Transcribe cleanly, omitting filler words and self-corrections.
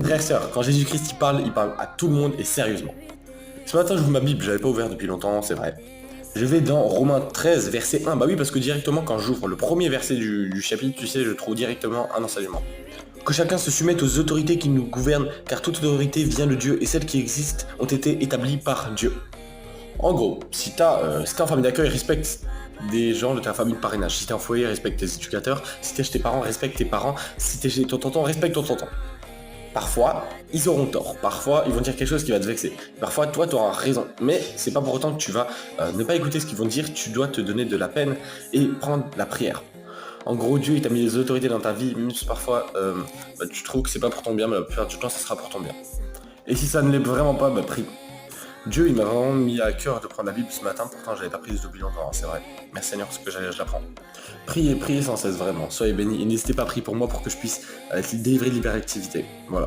Frères, sœurs, quand Jésus-Christ il parle à tout le monde et sérieusement. Ce matin, j'ouvre ma Bible, j'avais pas ouvert depuis longtemps, c'est vrai. Je vais dans Romains 13, verset 1. Bah oui, parce que directement, quand j'ouvre le premier verset du chapitre, tu sais, je trouve directement un enseignement. Que chacun se soumette aux autorités qui nous gouvernent, car toute autorité vient de Dieu et celles qui existent ont été établies par Dieu. En gros, si t'es en famille d'accueil, respecte des gens de ta famille de parrainage. Si t'es en foyer, respecte tes éducateurs. Si t'es chez tes parents, respecte tes parents. Si t'es chez ton tonton, respecte ton tonton. Parfois, ils auront tort. Parfois, ils vont dire quelque chose qui va te vexer. Parfois, toi, tu auras raison. Mais c'est pas pour autant que tu vas ne pas écouter ce qu'ils vont dire. Tu dois te donner de la peine et prendre la prière. En gros, Dieu, il t'a mis des autorités dans ta vie. Même si parfois, tu trouves que c'est pas pour ton bien, mais la plupart du temps, ça sera pour ton bien. Et si ça ne l'est vraiment pas, prie. Dieu, il m'a vraiment mis à cœur de prendre la Bible ce matin. Pourtant, j'avais pas pris depuis longtemps, c'est vrai. Merci Seigneur, parce que je l'apprends. Priez sans cesse, vraiment. Soyez bénis. Et n'hésitez pas à prier pour moi pour que je puisse être délivré de l'hyperactivité. Voilà.